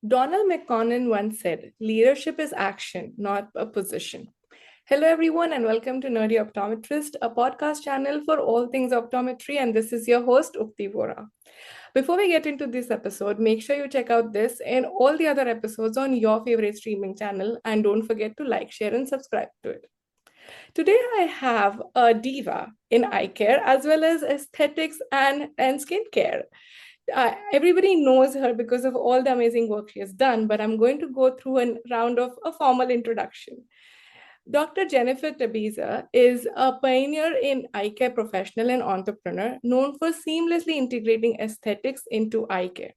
Donald McConnell once said, leadership is action, not a position. Hello, everyone, and welcome to Nerdy Optometrist, a podcast channel for all things optometry. And this is your host, Ukti Vora. Before we get into this episode, make sure you check out this and all the other episodes on your favorite streaming channel. And don't forget to like, share, and subscribe to it. Today, I have a diva in eye care as well as aesthetics and skincare. Everybody knows her because of all the amazing work she has done, but I'm going to go through a round of a formal introduction. Dr. Jennifer Tabiza is a pioneer in eye care professional and entrepreneur known for seamlessly integrating aesthetics into eye care.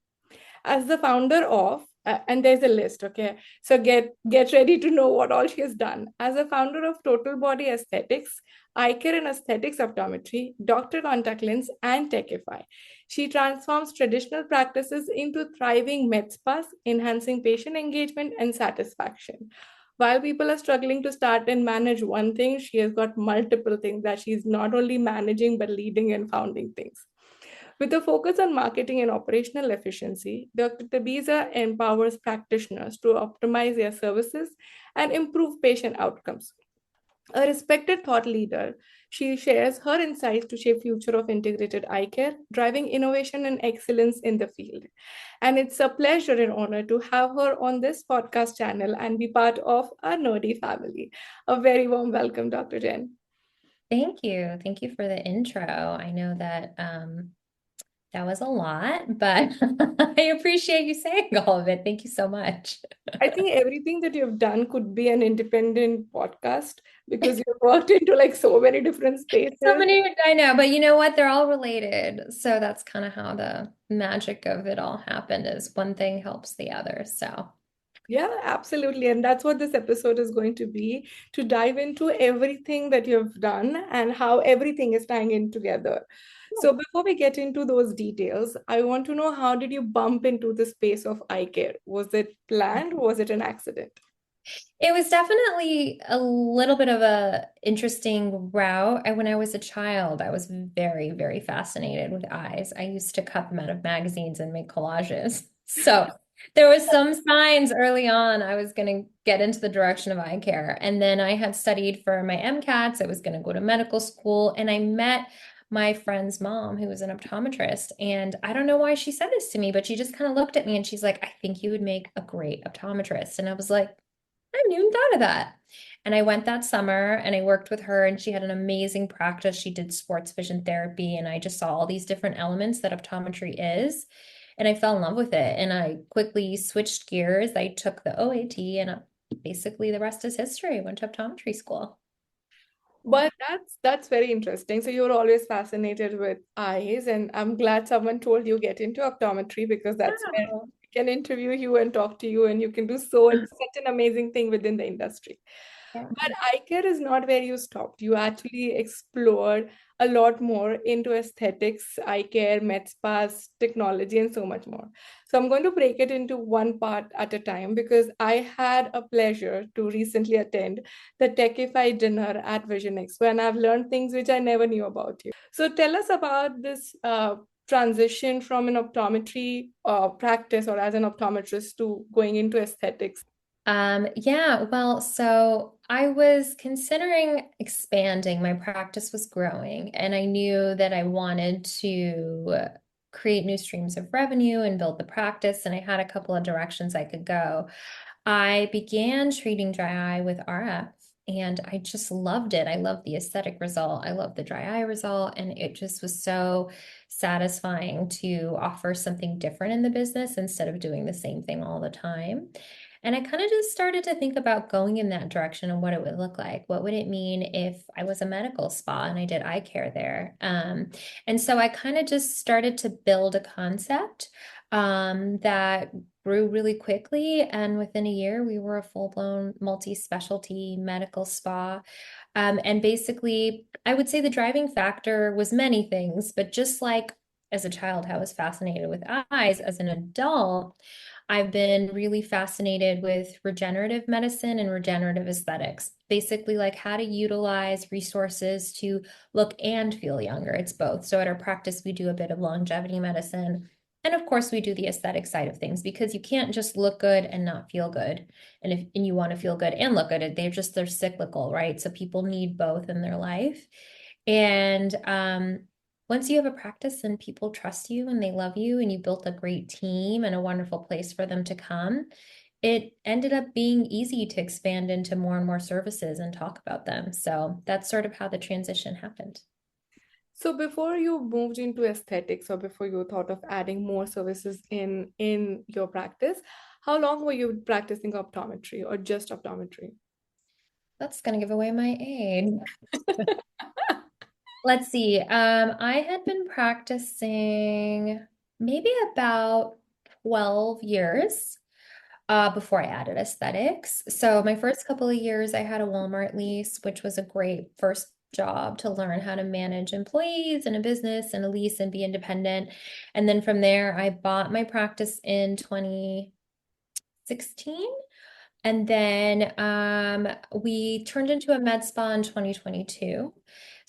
As the founder of, and there's a list, okay? So get ready to know what all she has done. As a founder of Total Body Aesthetics, Eye Care and Aesthetics Optometry, Dr. Contact Lens, and Techify, she transforms traditional practices into thriving med spas, enhancing patient engagement and satisfaction. While people are struggling to start and manage one thing, she has got multiple things that she's not only managing, but leading and founding things. With a focus on marketing and operational efficiency, Dr. Tabiza empowers practitioners to optimize their services and improve patient outcomes. A respected thought leader, she shares her insights to shape future of integrated eye care, driving innovation and excellence in the field. And it's a pleasure and honor to have her on this podcast channel and be part of our nerdy family. A very warm welcome, Dr. Jen. Thank you. Thank you for the intro. I know that that was a lot, but I appreciate you saying all of it. Thank you so much. I think everything that you've done could be an independent podcast because you've worked into like so many different So spaces. many, I know, but you know what? They're all related. So that's kind of how the magic of it all happened is one thing helps the other. So Yeah, absolutely. And that's what this episode is going to be, to dive into everything that you've done and how everything is tying in together. So before we get into those details, I want to know, how did you bump into the space of eye care? Was it planned? Was it an accident? it was definitely a little bit of a interesting route. When I was a child, I was very, very fascinated with eyes. I used to cut them out of magazines and make collages. So there was some signs early on I was going to get into the direction of eye care. And then I had studied for my MCATs. I was going to go to medical school, and I met my friend's mom, who was an optometrist. And I don't know why she said this to me, but she just kind of looked at me and she's like, I think you would make a great optometrist. And I was like, I haven't even thought of that. And I went that summer and I worked with her, and she had an amazing practice. She did sports vision therapy, and I just saw all these different elements that optometry is. And I fell in love with it. And I quickly switched gears. I took the OAT, and basically the rest is history. I went to optometry school. But that's very interesting. So you were always fascinated with eyes, and I'm glad someone told you get into optometry because that's where Wow. we can interview you and talk to you, and you can do so such an amazing thing within the industry. Yeah. But eye care is not where you stopped. You actually explored a lot more into aesthetics, eye care, med spas, technology, and so much more. So I'm going to break it into one part at a time because I had a pleasure to recently attend the Techify dinner at Vision Expo, and I've learned things which I never knew about you. So tell us about this transition from an optometry practice or as an optometrist to going into aesthetics. Yeah, well, so I was considering expanding. My practice was growing, and I knew that I wanted to create new streams of revenue and build the practice, and I had a couple of directions I could go. I began treating dry eye with RF, and I just loved it. I loved the aesthetic result. I loved the dry eye result, and it just was so satisfying to offer something different in the business instead of doing the same thing all the time. And I kind of just started to think about going in that direction and what it would look like. What would it mean if I was a medical spa and I did eye care there? And so I kind of just started to build a concept that grew really quickly. And within a year, we were a full-blown multi-specialty medical spa. And basically, I would say the driving factor was many things, but just like as a child, I was fascinated with eyes. As an adult, I've been really fascinated with regenerative medicine and regenerative aesthetics, basically like how to utilize resources to look and feel younger. It's both. So at our practice, we do a bit of longevity medicine. And of course, we do the aesthetic side of things because you can't just look good and not feel good. And you want to feel good and look good, they're cyclical, right? So people need both in their life. And once you have a practice and people trust you and they love you and you built a great team and a wonderful place for them to come, it ended up being easy to expand into more and more services and talk about them. So that's sort of how the transition happened. So before you moved into aesthetics or before you thought of adding more services in your practice, how long were you practicing optometry or just optometry? That's going to give away my age. Let's see. I had been practicing maybe about 12 years before I added aesthetics. So my first couple of years, I had a Walmart lease, which was a great first job to learn how to manage employees and a business and a lease and be independent. And then from there, I bought my practice in 2016. And then we turned into a med spa in 2022.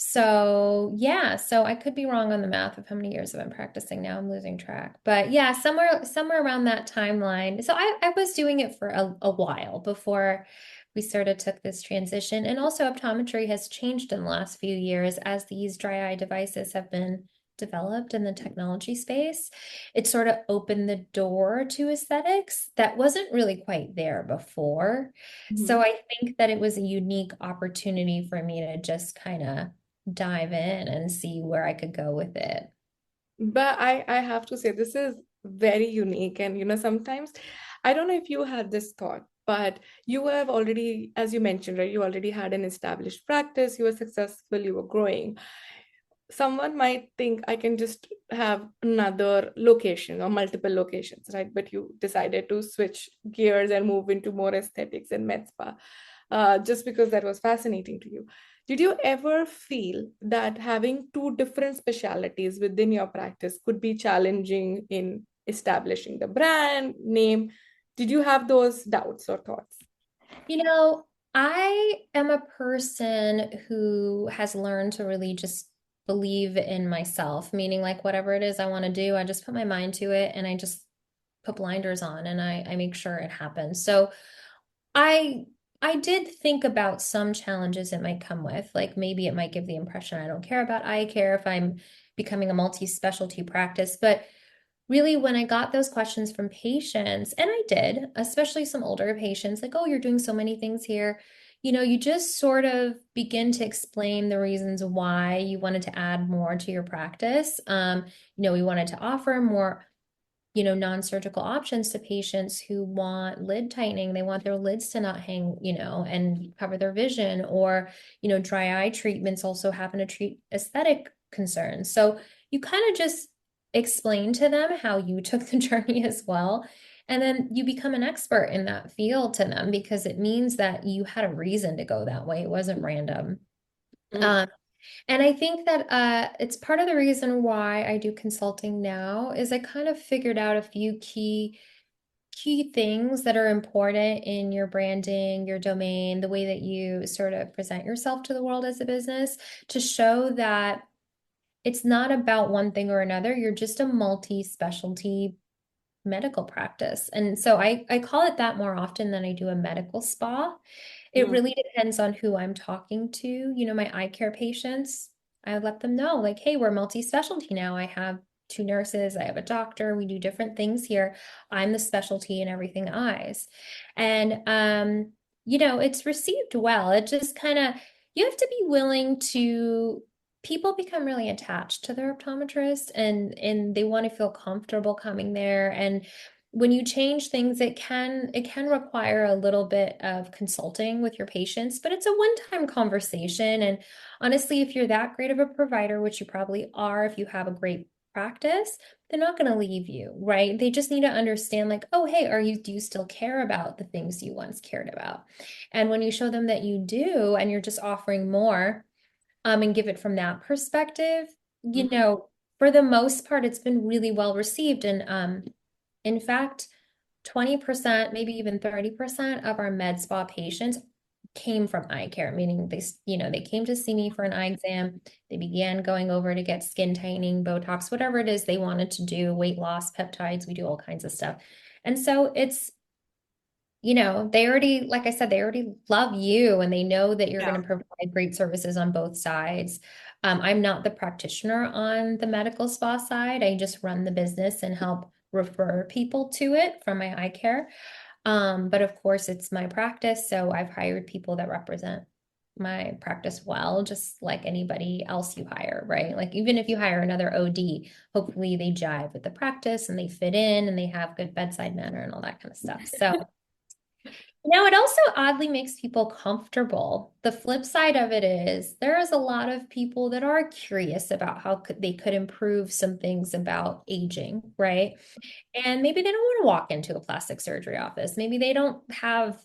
So yeah, so I could be wrong on the math of how many years I've been practicing now. I'm losing track. But yeah, somewhere around that timeline. So I was doing it for a while before we sort of took this transition. And also optometry has changed in the last few years as these dry eye devices have been developed in the technology space. It sort of opened the door to aesthetics that wasn't really quite there before. So Mhm. I think that it was a unique opportunity for me to just kind of dive in and see where I could go with it. But I have to say this is very unique. And sometimes I don't know if you had this thought, but you have already, as you mentioned, right, you already had an established practice, you were successful, you were growing. Someone might think I can just have another location or multiple locations, right? But you decided to switch gears and move into more aesthetics and med spa, just because that was fascinating to you. Did you ever feel that having two different specialities within your practice could be challenging in establishing the brand name? Did you have those doubts or thoughts? You know, I am a person who has learned to really just believe in myself, meaning like whatever it is I want to do, I just put my mind to it and I just put blinders on and I make sure it happens. So I I did think about some challenges it might come with, like maybe it might give the impression I don't care about eye care if I'm becoming a multi-specialty practice, but really when I got those questions from patients, and I did, especially some older patients, like, oh, you're doing so many things here. You just sort of begin to explain the reasons why you wanted to add more to your practice. We wanted to offer more non-surgical options to patients who want lid tightening. They want their lids to not hang, and cover their vision, or, dry eye treatments also happen to treat aesthetic concerns. So you kind of just explain to them how you took the journey as well. And then you become an expert in that field to them because it means that you had a reason to go that way. It wasn't random. Mm, Um, and I think that it's part of the reason why I do consulting now is I kind of figured out a few key things that are important in your branding, your domain, the way that you sort of present yourself to the world as a business to show that it's not about one thing or another. You're just a multi-specialty medical practice. And so I call it that more often than I do a medical spa. It mm, really depends on who I'm talking to. My eye care patients, I let them know, like, hey, we're multi-specialty now. I have two nurses, I have a doctor, we do different things here. I'm the specialty in everything eyes. And it's received well. It just kind of you have to be willing to people become really attached to their optometrist and they want to feel comfortable coming there. And when you change things, it can require a little bit of consulting with your patients, but it's a one-time conversation. And honestly, if you're that great of a provider, which you probably are, if you have a great practice, they're not going to leave you, right? They just need to understand, like, oh, hey, do you still care about the things you once cared about? And when you show them that you do, and you're just offering more, and give it from that perspective, mhm. for the most part, it's been really well received. And in fact, 20%, maybe even 30% of our med spa patients came from eye care, meaning they came to see me for an eye exam. They began going over to get skin tightening, Botox, whatever it is they wanted to do, weight loss, peptides, we do all kinds of stuff. And so they already, like I said, they already love you and they know that you're going Yeah. to provide great services on both sides. I'm not the practitioner on the medical spa side. I just run the business and help refer people to it from my eye care. But of course, it's my practice, so I've hired people that represent my practice well, just like anybody else you hire, right? Like even if you hire another OD, hopefully they jive with the practice and they fit in and they have good bedside manner and all that kind of stuff. So now, it also oddly makes people comfortable. The flip side of it is there is a lot of people that are curious about how they could improve some things about aging, right? And maybe they don't want to walk into a plastic surgery office. Maybe they don't have,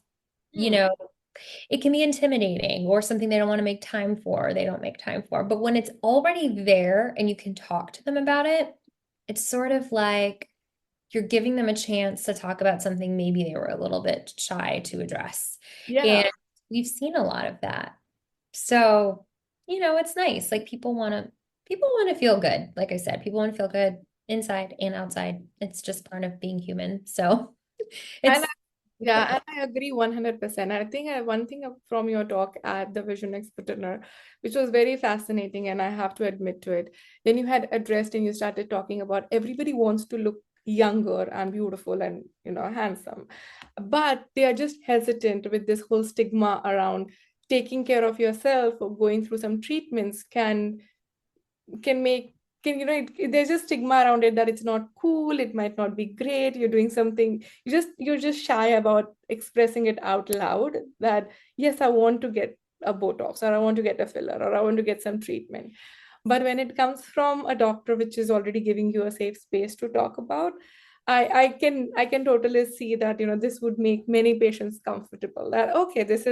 you Hmm. know, it can be intimidating or something they don't want to make time for, or they don't make time for. But when it's already there and you can talk to them about it, it's sort of like you're giving them a chance to talk about something maybe they were a little bit shy to address. Yeah. And we've seen a lot of that. So, it's nice. Like people want to feel good. Like I said, people want to feel good inside and outside. It's just part of being human. So And it's yeah, and I agree 100%. I think one thing from your talk at the Vision Expert dinner, which was very fascinating, and I have to admit to it, when you had addressed and you started talking about everybody wants to look younger and beautiful and handsome, but they are just hesitant with this whole stigma around taking care of yourself or going through some treatments can make can there's just stigma around it that it's not cool, it might not be great, you're doing something, you're just shy about expressing it out loud that yes, I want to get a Botox, or I want to get a filler, or I want to get some treatment. But when it comes from a doctor which is already giving you a safe space to talk about, I can totally see that this would make many patients comfortable, that okay, this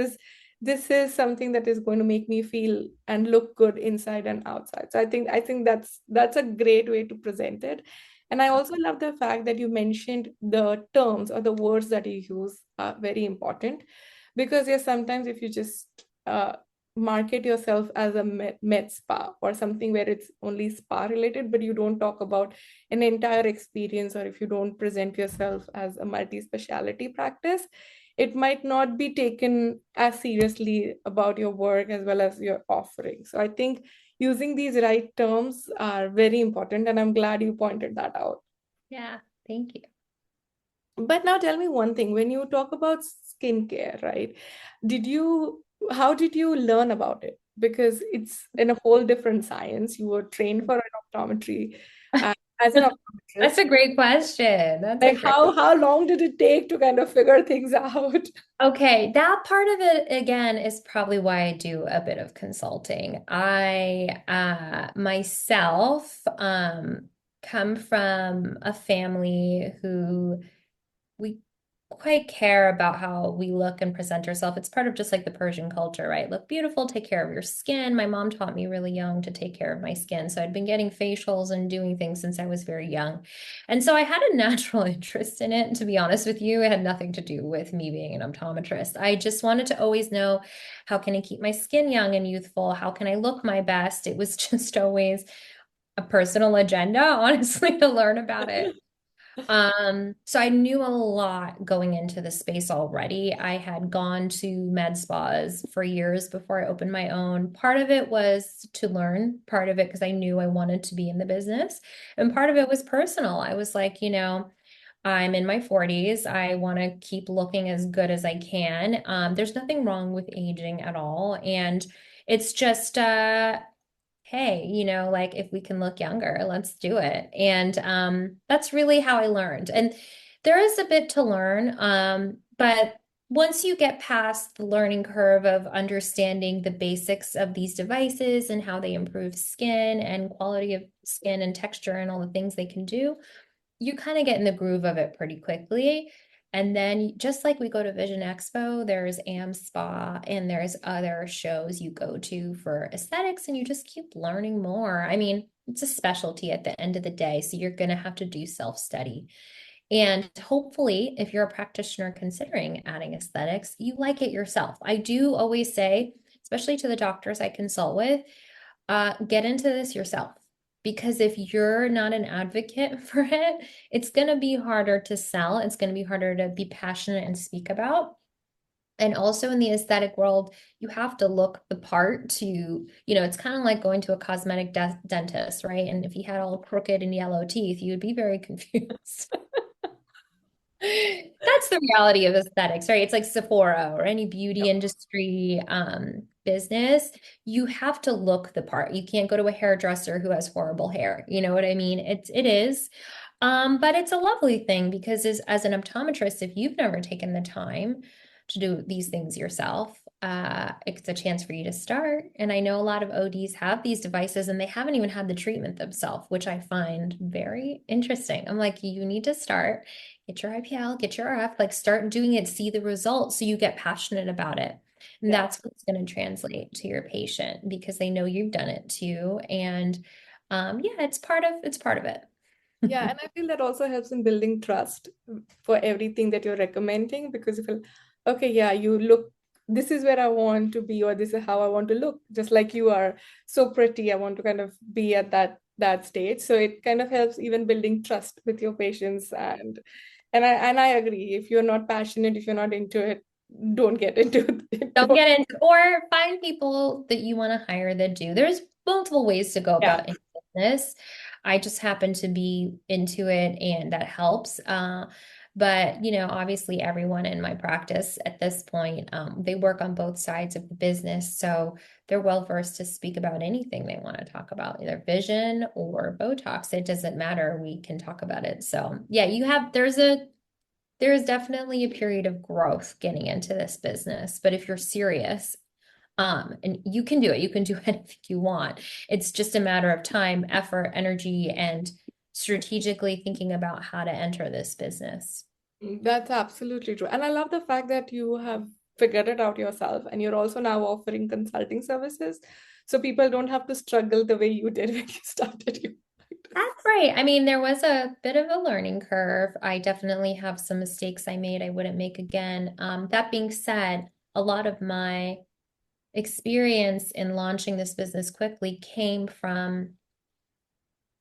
is something that is going to make me feel and look good inside and outside. So I think that's a great way to present it. And I also love the fact that you mentioned the terms or the words that you use are very important, because yes, sometimes if you just market yourself as a med spa or something where it's only spa related, but you don't talk about an entire experience, or if you don't present yourself as a multi-speciality practice, it might not be taken as seriously about your work as well as your offering. So I think using these right terms are very important, and I'm glad you pointed that out. yeah, thank you. But now tell me one thing, when you talk about skincare, right? Did you, how did you learn about it? Because it's in a whole different science. You were trained for an optometry as an That's optometrist. a great question. That's a Like great. how long did it take to kind of figure things out? Okay, that part of it again is probably why I do a bit of consulting. I myself come from a family who we quite care about how we look and present ourselves. It's part of just like the Persian culture, right? Look beautiful, take care of your skin. My mom taught me really young to take care of my skin. So I'd been getting facials and doing things since I was very young. And so I had a natural interest in it. And to be honest with you, it had nothing to do with me being an optometrist. I just wanted to always know, how can I keep my skin young and youthful? How can I look my best? It was just always a personal agenda, honestly, to learn about it. So I knew a lot going into the space already. I had gone to med spas for years before I opened my own. Part of it was to learn, part of it because I knew I wanted to be in the business, and part of it was personal. I was like, I'm in my 40s. I want to keep looking as good as I can. There's nothing wrong with aging at all. And it's just hey, like if we can look younger, let's do it. And that's really how I learned. And there is a bit to learn, but once you get past the learning curve of understanding the basics of these devices and how they improve skin and quality of skin and texture and all the things they can do, you kind of get in the groove of it pretty quickly. And then just like we go to Vision Expo, there's AM Spa and there's other shows you go to for aesthetics and you just keep learning more. I mean, it's a specialty at the end of the day, so you're going to have to do self-study. And hopefully, if you're a practitioner considering adding aesthetics, you like it yourself. I do always say, especially to the doctors I consult with, get into this yourself. Because if you're not an advocate for it, it's going to be harder to sell. It's going to be harder to be passionate and speak about. And also in the aesthetic world, you have to look the part it's kind of like going to a cosmetic dentist, right? And if he had all crooked and yellow teeth, you would be very confused. That's the reality of aesthetics, right? It's like Sephora or any beauty industry business. You have to look the part. You can't go to a hairdresser who has horrible hair. You know what I mean? It is. But it's a lovely thing because as an optometrist, if you've never taken the time to do these things yourself, it's a chance for you to start. And I know a lot of ODs have these devices and they haven't even had the treatment themselves, which I find very interesting. I'm like, you need to start, get your IPL, get your RF, like start doing it, see the results so you get passionate about it. And Yeah. that's what's going to translate to your patient because they know you've done it too. And yeah, it's part of it. Yeah, and I feel that also helps in building trust for everything that you're recommending because you feel, okay, yeah, you look, this is where I want to be, or this is how I want to look. Just like you are so pretty, I want to kind of be at that stage. So it kind of helps even building trust with your patients, and I agree. If you're not passionate, if you're not into it, don't get into it. Don't get into, or find people that you want to hire that do. There's multiple ways to go Yeah. about in business. I just happen to be into it and that helps. But obviously everyone in my practice at this point, they work on both sides of the business. So they're well versed to speak about anything they want to talk about, either vision or Botox. It doesn't matter. We can talk about it. So yeah, there's definitely a period of growth getting into this business, but if you're serious, and you can do it, you can do anything you want. It's just a matter of time, effort, energy, and strategically thinking about how to enter this business. That's absolutely true. And I love the fact that you have figured it out yourself and you're also now offering consulting services. So people don't have to struggle the way you did when you started your practice. That's right. I mean, there was a bit of a learning curve. I definitely have some mistakes I made I wouldn't make again. That being said, a lot of my experience in launching this business quickly came from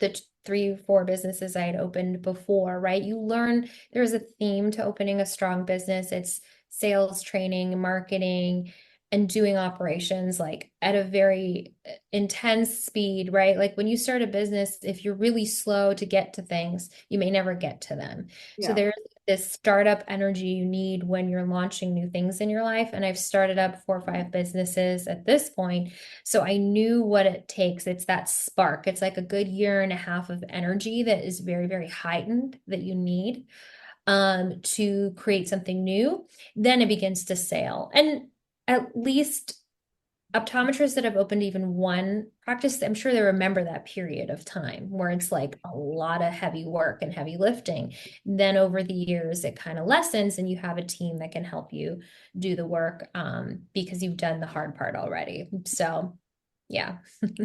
the 3 or 4 businesses I had opened before, right? You learn there's a theme to opening a strong business. It's sales training, marketing, and doing operations like at a very intense speed, right? Like when you start a business, if you're really slow to get to things, you may never get to them. So Yeah. there's this startup energy you need when you're launching new things in your life. And I've started up 4 or 5 businesses at this point, so I knew what it takes. It's that spark. It's like a good year and a half of energy that is very, very heightened that you need to create something new. Then it begins to sail. And at least optometrists that have opened even one practice, I'm sure they remember that period of time where it's like a lot of heavy work and heavy lifting. Then over the years, it kind of lessens and you have a team that can help you do the work because you've done the hard part already. So yeah.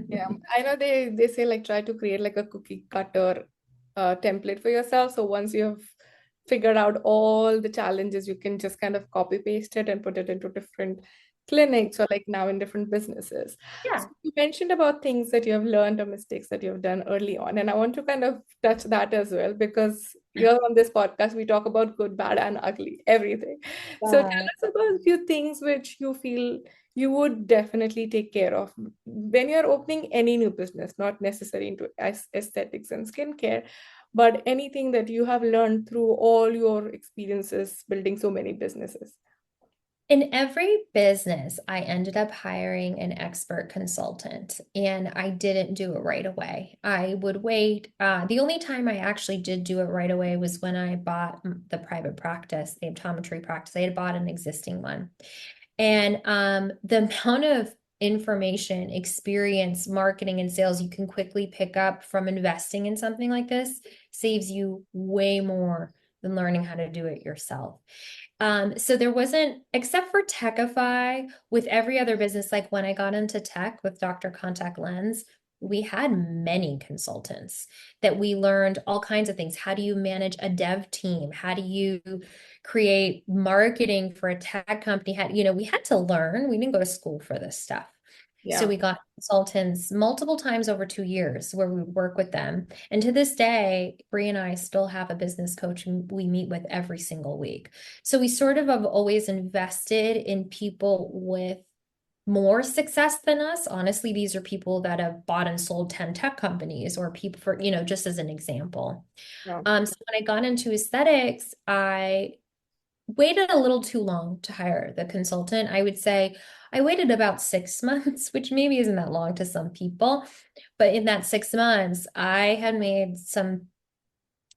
Yeah. I know they say like try to create like a cookie cutter template for yourself. So once you have figured out all the challenges, you can just kind of copy paste it and put it into different clinics or like now in different businesses. So Yeah. you mentioned about things that you have learned or mistakes that you've done early on. And I want to kind of touch that as well because here on this podcast, we talk about good, bad, and ugly, everything. So tell Uh, us about a few things which you feel you would definitely take care of when you're opening any new business, not necessarily into aesthetics and skincare, but anything that you have learned through all your experiences building so many businesses. In every business, I ended up hiring an expert consultant, and I didn't do it right away. I would wait. The only time I actually did do it right away was when I bought the private practice, the optometry practice. I had bought an existing one. And the amount of information, experience, marketing, and sales you can quickly pick up from investing in something like this saves you way more than learning how to do it yourself. So there wasn't, except for Techify, with every other business, like when I got into tech with Dr. Contact Lens, we had many consultants that we learned all kinds of things. How do you manage a dev team? How do you create marketing for a tech company? We had to learn. We didn't go to school for this stuff. So Yeah. we got consultants multiple times over 2 years where we work with them. And to this day, Bree and I still have a business coach we meet with every single week. So we sort of have always invested in people with more success than us. Honestly, these are people that have bought and sold 10 tech companies or people for, just as an example. Yeah. So when I got into aesthetics, I waited a little too long to hire the consultant. I would say I waited about 6 months, which maybe isn't that long to some people. But in that 6 months, I had made some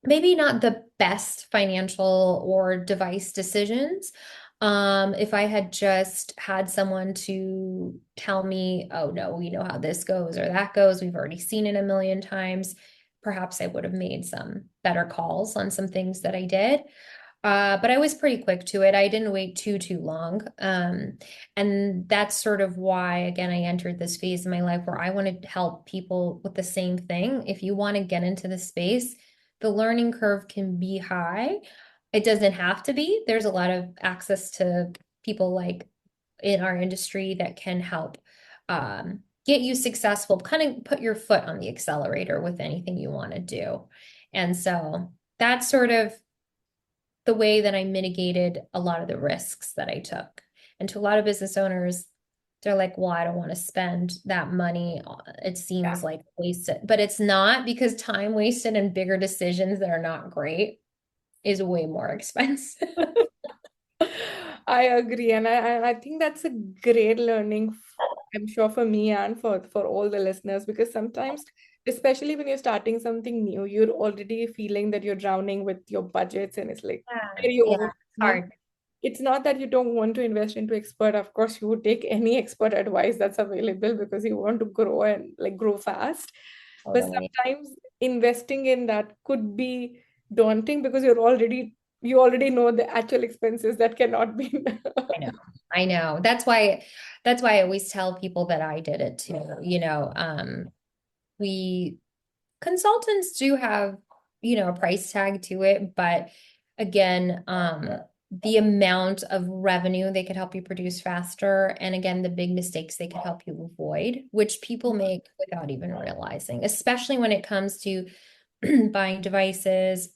maybe not the best financial or device decisions. If I had just had someone to tell me, oh no, we know how this goes or that goes, we've already seen it a million times, perhaps I would have made some better calls on some things that I did. But I was pretty quick to it. I didn't wait too long. And that's sort of why, again, I entered this phase in my life where I wanted to help people with the same thing. If you want to get into the space, the learning curve can be high. It doesn't have to be. There's a lot of access to people like in our industry that can help get you successful, kind of put your foot on the accelerator with anything you want to do. And so that's sort of the way that I mitigated a lot of the risks that I took. And to a lot of business owners, they're like, well, I don't want to spend that money. It Yeah. seems like wasted, but it's not, because time wasted and bigger decisions that are not great is way more expensive. I agree, and I think that's a great learning. I'm sure for me and for all the listeners, because sometimes, especially when you're starting something new, you're already feeling that you're drowning with your budgets, and it's like Yeah, very yeah, overwhelming. hard. It's not that you don't want to invest into expert. Of course, you would take any expert advice that's available because you want to grow and like grow fast. But Totally. sometimes investing in that could be daunting because you already know the actual expenses that cannot be. I know. I know. That's why I always tell people that I did it too. We consultants do have, a price tag to it, but again, the amount of revenue they could help you produce faster, and again, the big mistakes they could help you avoid, which people make without even realizing, especially when it comes to buying devices,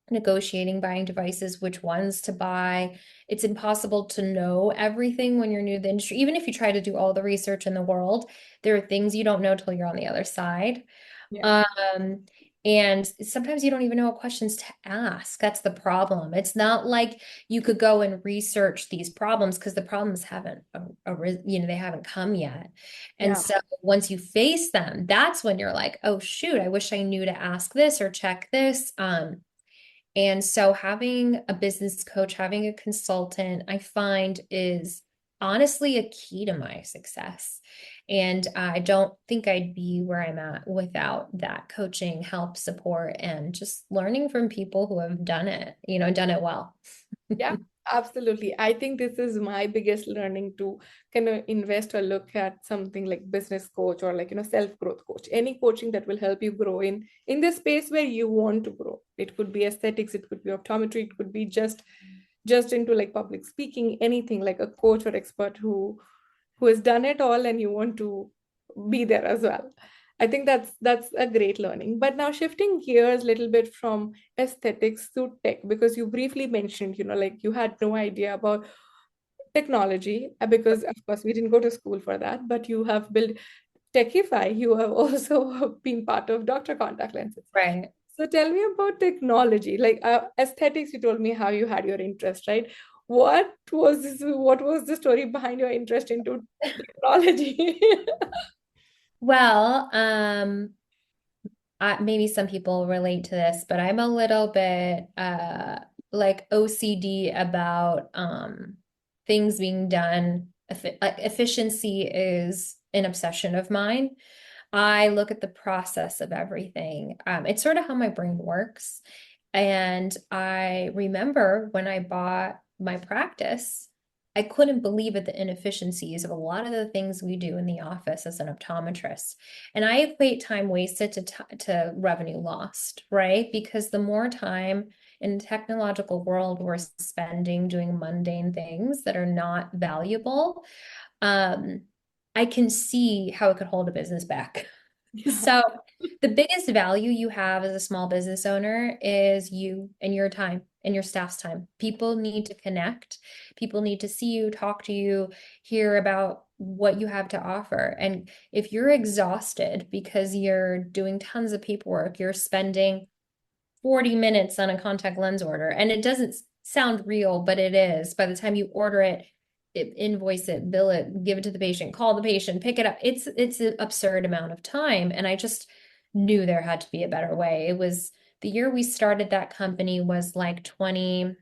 negotiating buying devices, which ones to buy. It's impossible to know everything when you're new to the industry. Even if you try to do all the research in the world, there are things you don't know till you're on the other side. Yeah. Um, and sometimes you don't even know what questions to ask. That's the problem. It's not like you could go and research these problems because the problems haven't arisen, they haven't come yet. And Yeah. so once you face them, that's when you're like, oh shoot, I wish I knew to ask this or check this. And so having a business coach, having a consultant, I find is honestly a key to my success. And I don't think I'd be where I'm at without that coaching, help, support, and just learning from people who have done it, done it well. Yeah, absolutely. I think this is my biggest learning to kind of invest or look at something like business coach or like, self-growth coach, any coaching that will help you grow in the space where you want to grow. It could be aesthetics, it could be optometry, it could be just into like public speaking, anything like a coach or expert who has done it all and you want to be there as well. I think that's a great learning. But now shifting gears a little bit from aesthetics to tech, because you briefly mentioned, like you had no idea about technology, because of course we didn't go to school for that, but you have built Techify, you have also been part of Doctor Contact Lenses. Right. So tell me about technology, like aesthetics. You told me how you had your interest, right? What was the story behind your interest into technology? Well, maybe some people relate to this, but I'm a little bit like OCD about things being done. Like efficiency is an obsession of mine. I look at the process of everything. It's sort of how my brain works. And I remember when I bought my practice, I couldn't believe at the inefficiencies of a lot of the things we do in the office as an optometrist. And I equate time wasted to revenue lost, right? Because the more time in the technological world we're spending doing mundane things that are not valuable, um, I can see how it could hold a business back. So the biggest value you have as a small business owner is you and your time and your staff's time. People need to connect. People need to see you, talk to you, hear about what you have to offer. And if you're exhausted because you're doing tons of paperwork, you're spending 40 minutes on a contact lens order, and it doesn't sound real, but it is. By the time you order it, invoice it, bill it, give it to the patient, call the patient, pick it up. It's an absurd amount of time. And I just knew there had to be a better way. It was the year we started that company was like 20,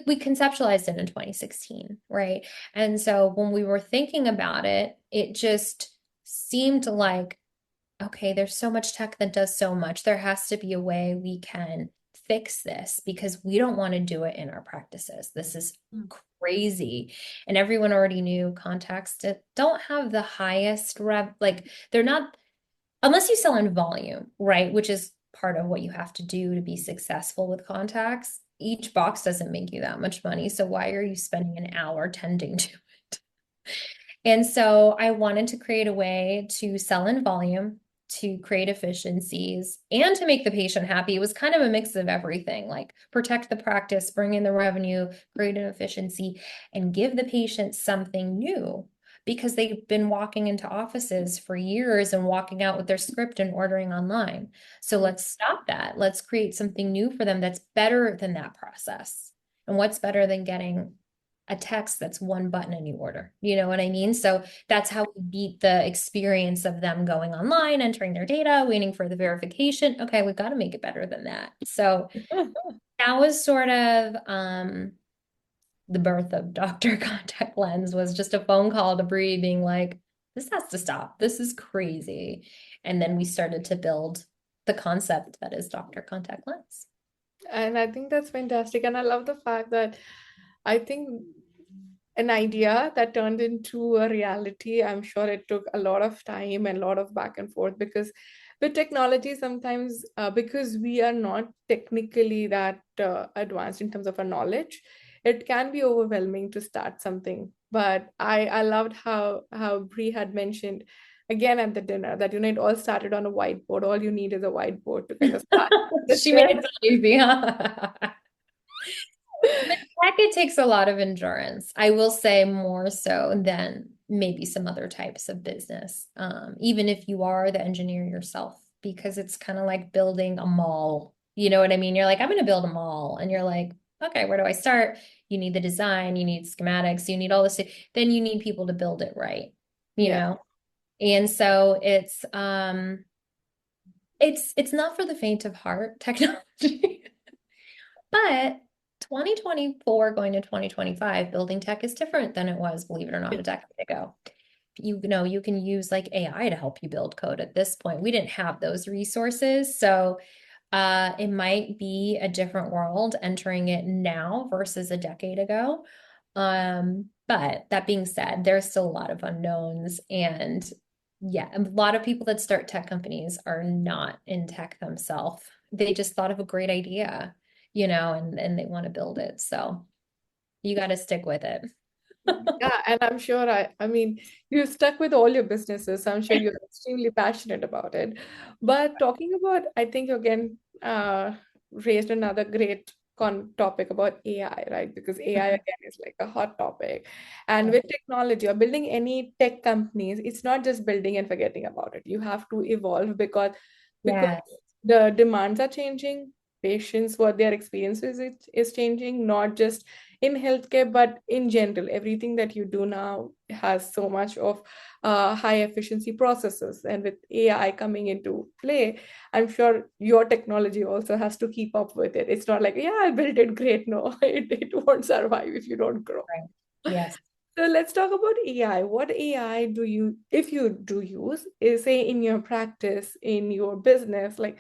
we conceptualized it in 2016, right? And so when we were thinking about it, it just seemed like, okay, there's so much tech that does so much. There has to be a way we can fix this because we don't want to do it in our practices. This is crazy. And everyone already knew contacts that don't have the highest like they're not, unless you sell in volume, right? Which is part of what you have to do to be successful with contacts. Each box doesn't make you that much money. So why are you spending an hour tending to it? And so I wanted to create a way to sell in volume, to create efficiencies, and to make the patient happy. It was kind of a mix of everything, like protect the practice, bring in the revenue, create an efficiency, and give the patient something new because they've been walking into offices for years and walking out with their script and ordering online. So let's stop that. Let's create something new for them that's better than that process. And what's better than getting a text that's one button and you order? You know what I mean? So that's how we beat the experience of them going online, entering their data, waiting for the verification. Okay, we've got to make it better than that. So that was sort of the birth of Dr. Contact Lens, was just a phone call to Bree being like, this has to stop. This is crazy. And then we started to build the concept that is Dr. Contact Lens. And I think that's fantastic. And I love the fact that I think an idea that turned into a reality, I'm sure it took a lot of time and a lot of back and forth because with technology, sometimes because we are not technically that advanced in terms of our knowledge, it can be overwhelming to start something. But I loved how Brie had mentioned again at the dinner that it all started on a whiteboard. All you need is a whiteboard to kind of start. She made it so easy, huh? With tech, it takes a lot of endurance. I will say more so than maybe some other types of business, even if you are the engineer yourself, because it's kind of like building a mall. You know what I mean? You're like, I'm going to build a mall. And you're like, okay, where do I start? You need the design, you need schematics, you need all this. Then you need people to build it right, you Yeah. know? And so it's not for the faint of heart, technology. But 2024 going to 2025, building tech is different than it was, believe it or not, a decade ago. You know, you can use like AI to help you build code at this point. We didn't have those resources. So it might be a different world entering it now versus a decade ago. But that being said, there's still a lot of unknowns. And yeah, a lot of people that start tech companies are not in tech themselves. They just thought of a great idea, you know, and they want to build it. So you got to stick with it. Yeah, and I'm sure I mean, you're stuck with all your businesses, so I'm sure you're extremely passionate about it. But talking about, I think you again raised another great topic about AI, right? Because AI again is like a hot topic. And with technology or building any tech companies, it's not just building and forgetting about it. You have to evolve because Yes. the demands are changing, patients, what their experiences is changing, not just in healthcare, but in general, everything that you do now has so much of high efficiency processes. And with AI coming into play, I'm sure your technology also has to keep up with it. It's not like, yeah, I built it, great. No, it won't survive if you don't grow. Right. Yes. So let's talk about AI. What AI do you, if you do use, is say in your practice, in your business, like,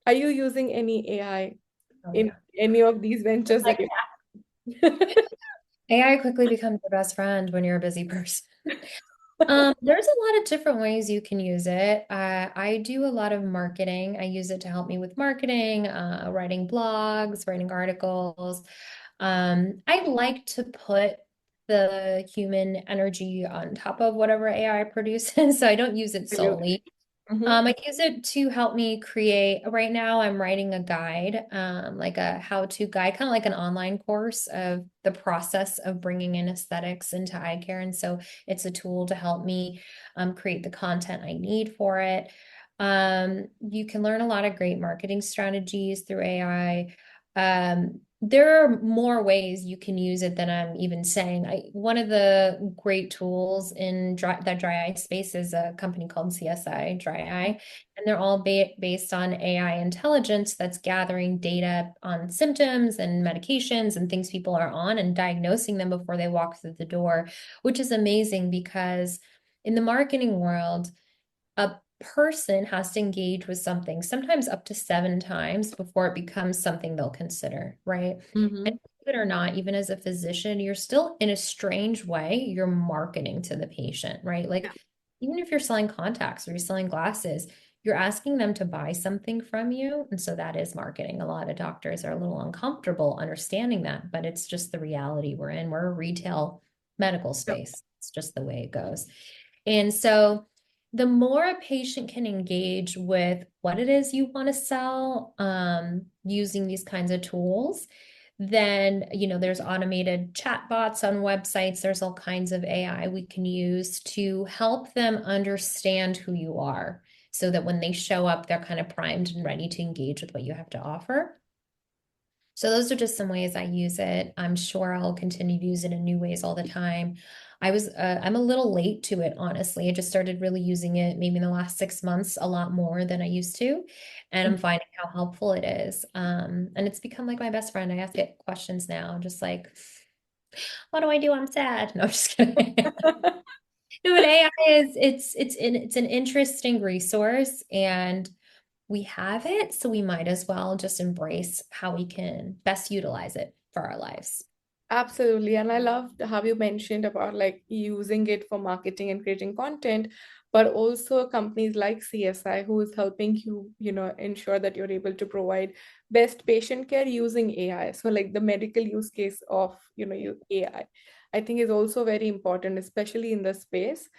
are you using any AI Oh in yeah. any of these ventures that you? AI quickly becomes your best friend when you're a busy person. There's a lot of different ways you can use it. I do a lot of marketing. I use it to help me with marketing, writing blogs, writing articles. I like to put the human energy on top of whatever AI produces, so I don't use it Absolutely. solely. Mhm. I use it to help me create. Right now, I'm writing a guide, like a how-to guide, kind of like an online course of the process of bringing in aesthetics into eye care. And so it's a tool to help me create the content I need for it. You can learn a lot of great marketing strategies through AI. There are more ways you can use it than I'm even saying. One of the great tools in that dry eye space is a company called CSI Dry Eye, and they're all based on AI intelligence that's gathering data on symptoms and medications and things people are on and diagnosing them before they walk through the door, which is amazing because in the marketing world, a person has to engage with something sometimes up to 7 times before it becomes something they'll consider, right? And Mhm. believe it or not, even as a physician, you're still in a strange way, you're marketing to the patient, right? Yeah. Like, even if you're selling contacts or you're selling glasses, you're asking them to buy something from you. And so that is marketing. A lot of doctors are a little uncomfortable understanding that, but it's just the reality we're in. We're a retail medical Yep. space. It's just the way it goes. And so the more a patient can engage with what it is you want to sell, using these kinds of tools, then, there's automated chatbots on websites. There's all kinds of AI we can use to help them understand who you are so that when they show up, they're kind of primed and ready to engage with what you have to offer. So those are just some ways I use it. I'm sure I'll continue to use it in new ways all the time. I'm a little late to it, honestly. I just started really using it maybe in the last 6 months, a lot more than I used to. And I'm finding how helpful it is. And it's become like my best friend. I ask it questions now, just like, what do I do? I'm sad. No, I'm just kidding. No, but AI it's an interesting resource and we have it, so we might as well just embrace how we can best utilize it for our lives. Absolutely. And I loved how you mentioned about like using it for marketing and creating content, but also companies like CSI who is helping you, ensure that you're able to provide best patient care using AI. So like the medical use case of, AI, I think is also very important, especially in the space.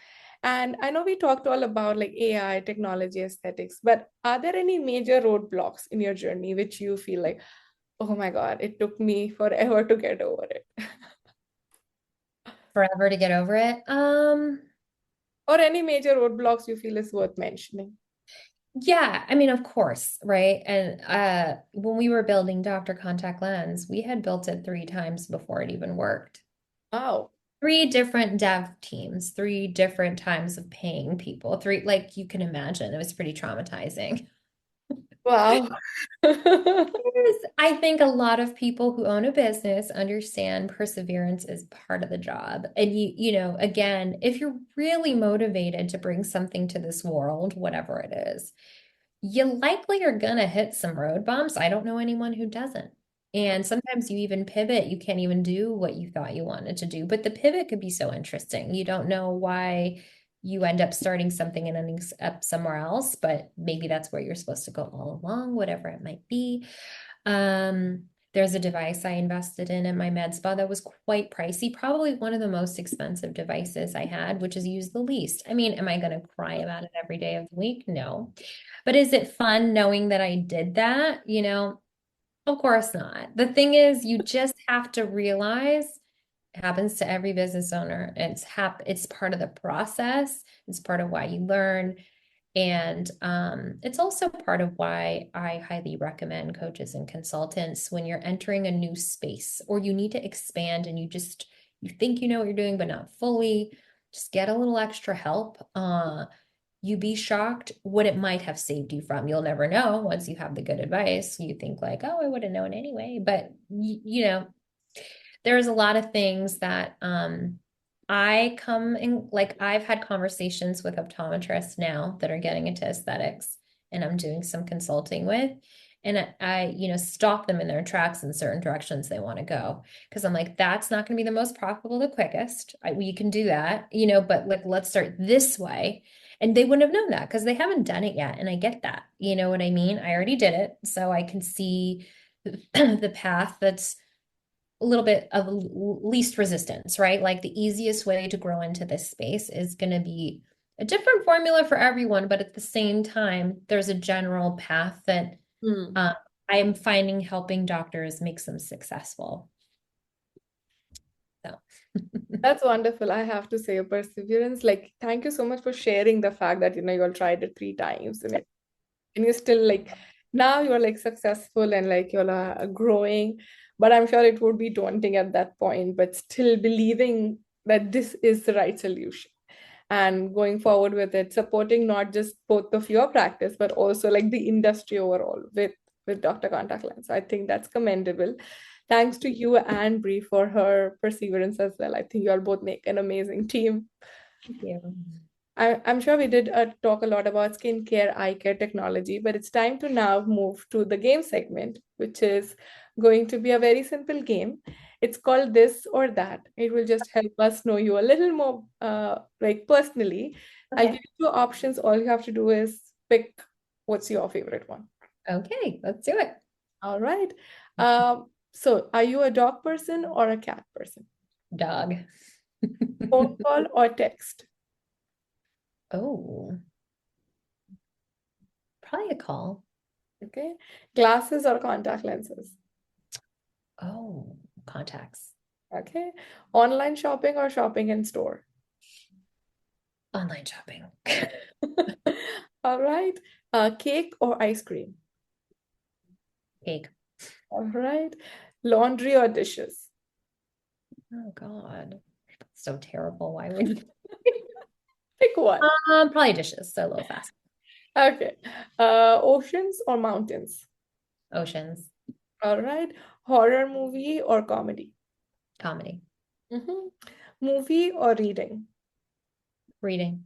And I know we talked all about like AI, technology, aesthetics, but are there any major roadblocks in your journey which you feel like, oh my God, it took me forever to get over it? Forever to get over it. Or any major roadblocks you feel is worth mentioning? Yeah, I mean, of course, right? And when we were building Dr. Contact Lens, we had built it 3 times before it even worked. Wow. 3 different dev teams, 3 different times of paying people, like you can imagine, it was pretty traumatizing. Wow. Yes, I think a lot of people who own a business understand perseverance is part of the job. And again, if you're really motivated to bring something to this world, whatever it is, you likely are gonna hit some road bumps. I don't know anyone who doesn't. And sometimes you even pivot. You can't even do what you thought you wanted to do. But the pivot could be so interesting. You don't know why you end up starting something and ending up somewhere else, but maybe that's where you're supposed to go all along, whatever it might be. There's a device I invested in my med spa that was quite pricey, probably one of the most expensive devices I had, which is used the least. I mean, am I going to cry about it every day of the week? No. But is it fun knowing that I did that? Of course not. The thing is, you just have to realize it happens to every business owner. It's part of the process. It's part of why you learn. And it's also part of why I highly recommend coaches and consultants when you're entering a new space or you need to expand and you think you know what you're doing, but not fully. Just get a little extra help. You'd be shocked what it might have saved you from. You'll never know once you have the good advice. You think like, oh, I would have known anyway. But there's a lot of things that I come in, like I've had conversations with optometrists now that are getting into aesthetics and I'm doing some consulting with. And I stop them in their tracks in certain directions they want to go. Because I'm like, that's not going to be the most profitable, the quickest. We can do that, but like, let's start this way. And they wouldn't have known that because they haven't done it yet. And I get that. You know what I mean? I already did it. So I can see the path that's a little bit of least resistance, right? Like the easiest way to grow into this space is going to be a different formula for everyone, but at the same time, there's a general path that Hmm. I am finding helping doctors makes them successful. So, That's wonderful. I have to say, perseverance. Like, thank you so much for sharing the fact that you all tried it 3 times and you're still like now you're like successful and like you're growing. But I'm sure it would be daunting at that point, but still believing that this is the right solution and going forward with it, supporting not just both of your practice, but also like the industry overall with Dr. Contact Lens. I think that's commendable. Thanks to you and Brie for her perseverance as well. I think you all both make an amazing team. thank you. I'm sure we did talk a lot about skincare, eye care technology, but it's time to now move to the game segment, which is going to be a very simple game. It's called This or That. It will just help us know you a little more, like personally. I'll give Okay. you 2 options. All you have to do is pick what's your favorite one. Okay, let's do it. All right. So are you a dog person or a cat person? Dog. Phone call or text? Oh, probably a call. Okay. Glasses or contact lenses? Oh, contacts. Okay. Online shopping or shopping in store? Online shopping. All right. Cake or ice cream? Cake. All right. Laundry or dishes? Oh God. So terrible. Why would you? Pick one. Probably dishes, so a little fast. Okay. Oceans or mountains? Oceans. All right. Horror movie or comedy? Comedy. Mm-hmm. Movie or reading? Reading.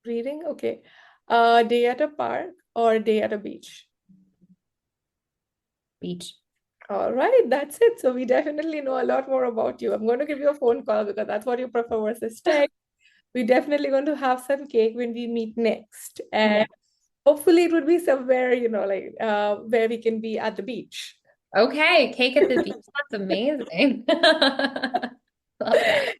Reading. Okay. Day at a park or day at a beach? Beach. All right, that's it. So we definitely know a lot more about you. I'm going to give you a phone call because that's what you prefer versus text. We're definitely going to have some cake when we meet next. Yeah. And hopefully it would be somewhere, like where we can be at the beach. Okay, cake at the beach. That's amazing. Love that.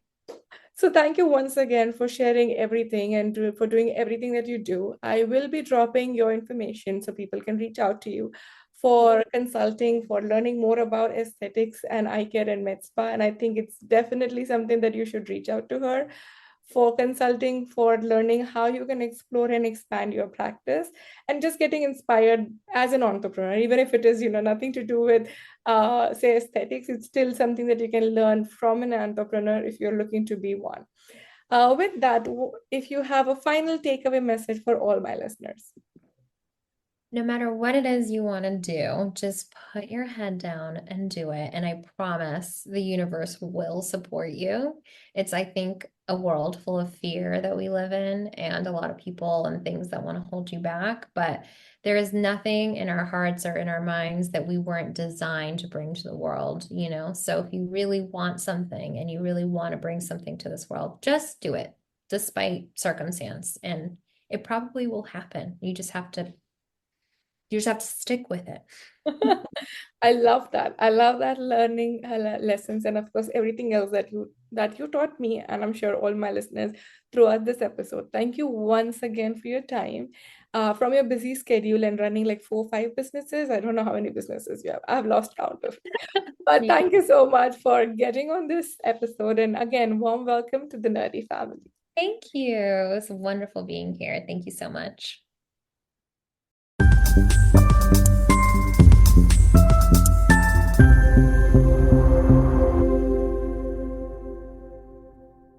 So thank you once again for sharing everything and for doing everything that you do. I will be dropping your information so people can reach out to you for consulting, for learning more about aesthetics and eye care and med spa. And I think it's definitely something that you should reach out to her for consulting, for learning how you can explore and expand your practice, and just getting inspired as an entrepreneur, even if it is, nothing to do with, say, aesthetics. It's still something that you can learn from an entrepreneur if you're looking to be one. With that, if you have a final takeaway message for all my listeners. No matter what it is you want to do, just put your head down and do it. And I promise the universe will support you. It's, I think, a world full of fear that we live in, and a lot of people and things that want to hold you back. But there is nothing in our hearts or in our minds that we weren't designed to bring to the world. So if you really want something and you really want to bring something to this world, just do it despite circumstance. And it probably will happen. You just have to stick with it. I love that. I love that learning lessons, and of course everything else that you taught me, and I'm sure all my listeners throughout this episode. Thank you once again for your time. From your busy schedule and running like 4 or 5 businesses, I don't know how many businesses you have. I've lost count of it. But You- thank you so much for getting on this episode. And again, warm welcome to the Nerdy family. Thank you. It was wonderful being here. Thank you so much.